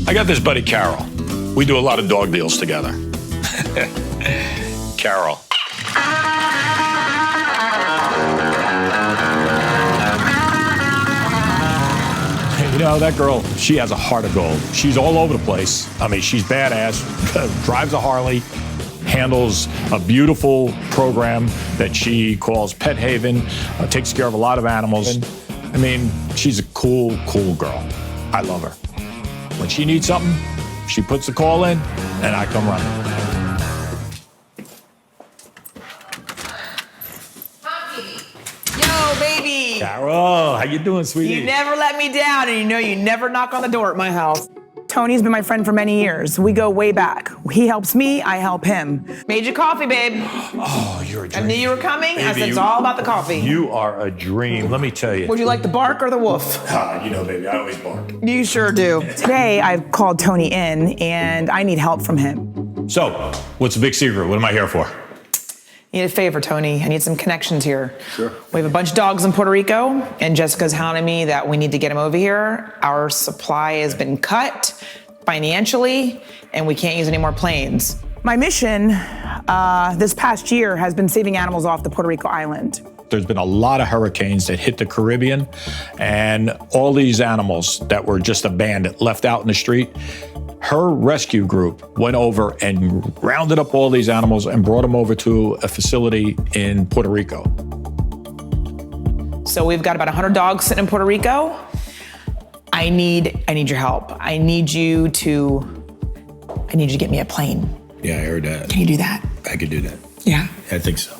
I got this buddy, Carol. We do a lot of dog deals together. Carol. You know, that girl, she has a heart of gold. She's all over the place. I mean, she's badass, drives a Harley, handles a beautiful program that she calls Pet Haven, takes care of a lot of animals. And, I mean, she's a cool, cool girl. I love her. When she needs something, she puts the call in, and I come running. Yo, baby. Carol, how you doing, sweetie? You never let me down, and you know you never knock on the door at my house. Tony's been my friend for many years. We go way back. He helps me, I help him. Made you coffee, babe. Oh, you're a dream. I knew you were coming. Baby, I said it's all about the coffee. You are a dream, let me tell you. Would you like the bark or the woof? You know, baby, I always bark. You sure do. Today, I've called Tony in, and I need help from him. So, what's the big secret? What am I here for? I need a favor, Tony. I need some connections here. Sure. We have a bunch of dogs in Puerto Rico, and Jessica's hounding me that we need to get them over here. Our supply has been cut financially, and we can't use any more planes. My mission this past year has been saving animals off the Puerto Rico island. There's been a lot of hurricanes that hit the Caribbean, and all these animals that were just abandoned, left out in the street, her rescue group went over and rounded up all these animals and brought them over to a facility in Puerto Rico. So we've got about 100 dogs sitting in Puerto Rico. I need your help. I need you to get me a plane. Yeah, I heard that. Can you do that? I could do that. Yeah. I think so.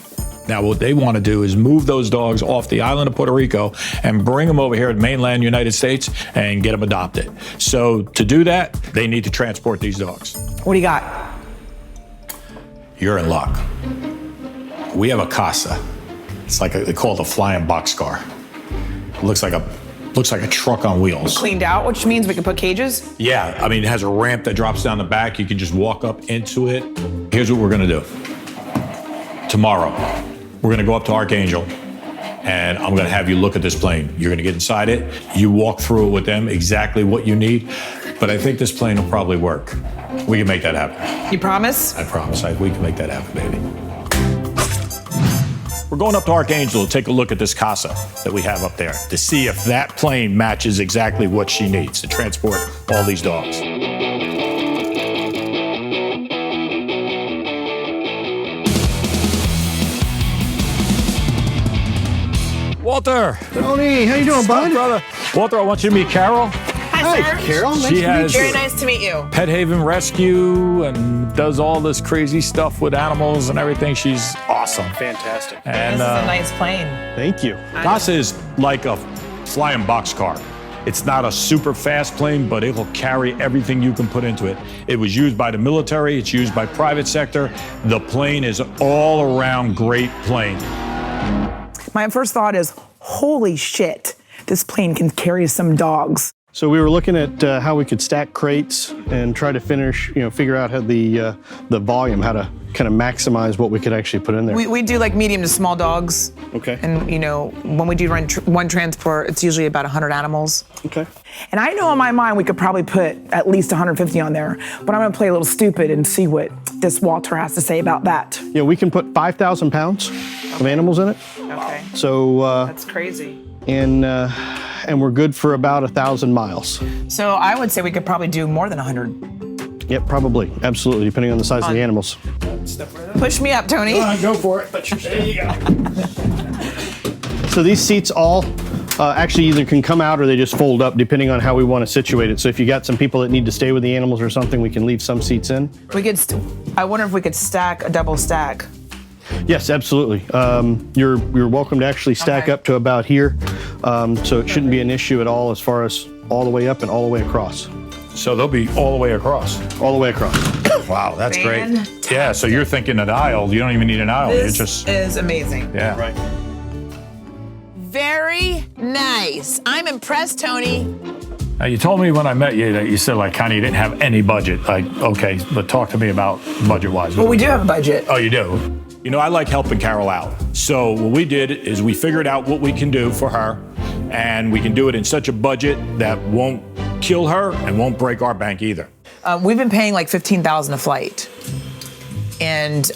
Now, what they want to do is move those dogs off the island of Puerto Rico and bring them over here to mainland United States and get them adopted. So to do that, they need to transport these dogs. What do you got? You're in luck. We have a Casa. It's like they call it a flying boxcar. It looks like a truck on wheels. Cleaned out, which means we can put cages? Yeah, I mean, it has a ramp that drops down the back. You can just walk up into it. Here's what we're gonna do. Tomorrow, we're gonna go up to Archangel, and I'm gonna have you look at this plane. You're gonna get inside it. You walk through it with them, exactly what you need. But I think this plane will probably work. We can make that happen. You promise? I promise. We can make that happen, baby. We're going up to Archangel to take a look at this Casa that we have up there to see if that plane matches exactly what she needs to transport all these dogs. Walter! Tony, how you doing, bud? Brother. Walter, I want you to meet Carol. Hi, sir. Carol. Nice She to meet has- you. Very nice to meet you. Pet Haven Rescue and does all this crazy stuff with animals and everything. She's awesome. Fantastic. And This is a nice plane. Thank you. Casa is like a flying boxcar. It's not a super fast plane, but it will carry everything you can put into it. It was used by the military. It's used by private sector. The plane is all around great plane. My first thought is, holy shit, this plane can carry some dogs. So we were looking at how we could stack crates and try to figure out how the volume, how to kind of maximize what we could actually put in there. We do like medium to small dogs. Okay. And when we do run one transport, it's usually about 100 animals. Okay. And I know in my mind we could probably put at least 150 on there, but I'm gonna play a little stupid and see what this Walter has to say about that. Yeah, we can put 5,000 pounds of animals in it. Okay. So That's crazy. and we're good for about 1,000 miles. So I would say we could probably do more than 100. Yep, probably, absolutely, depending on the size of the animals. Push me up, Tony. Go for it. There you go. So these seats all actually either can come out or they just fold up depending on how we want to situate it. So if you got some people that need to stay with the animals or something, we can leave some seats in. We could. I wonder if we could stack a double stack. Yes, absolutely. You're welcome to actually stack Okay. up to about here. So it shouldn't be an issue at all as far as all the way up and all the way across. So they'll be all the way across. All the way across. Wow, that's great. Fantastic. Yeah, so you're thinking an aisle. You don't even need an aisle. This It's just, is amazing. yeah. Right. Very nice. I'm impressed, Tony. Now, you told me when I met you that you said, like, kind of you didn't have any budget. Like, okay, but talk to me about budget-wise. Well, we do have a budget. Oh, you do? You know, I like helping Carol out. So what we did is we figured out what we can do for her, and we can do it in such a budget that won't kill her and won't break our bank either. We've been paying like $15,000 a flight, and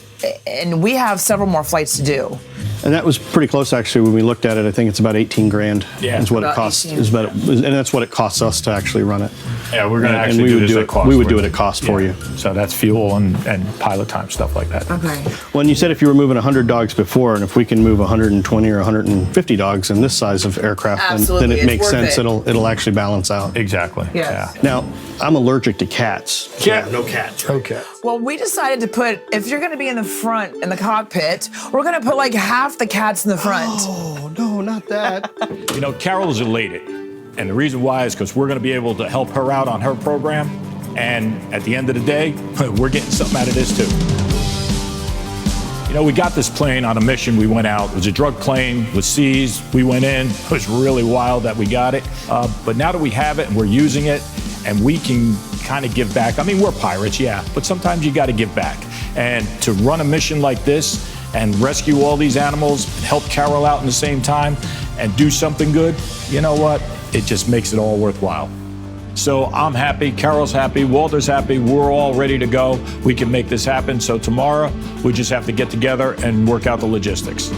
we have several more flights to do. And that was pretty close, actually, when we looked at it. I think it's about 18 grand is what it costs. And that's what it costs us to actually run it. Yeah, we're going to actually we would do this at cost. We would do it at cost for you. So that's fuel and pilot time, stuff like that. Okay. Well, and you said if you were moving 100 dogs before, and if we can move 120 or 150 dogs in this size of aircraft, then it makes sense. It'll actually balance out. Exactly. Yes. Yeah. Now, I'm allergic to cats. Yeah. No cats. Okay. Well, we decided to put, if you're going to be in the front, in the cockpit, we're going to put like half the cats in the front. Oh, no, not that. You know, Carol is elated. And the reason why is because we're going to be able to help her out on her program. And at the end of the day, we're getting something out of this too. You know, we got this plane on a mission. We went out. It was a drug plane, was seized. We went in. It was really wild that we got it. But now that we have it and we're using it and we can kind of give back. I mean, we're pirates, yeah, but sometimes you got to give back. And to run a mission like this and rescue all these animals, help Carol out in the same time, and do something good, you know what? It just makes it all worthwhile. So I'm happy, Carol's happy, Walter's happy, we're all ready to go. We can make this happen. So tomorrow, we just have to get together and work out the logistics.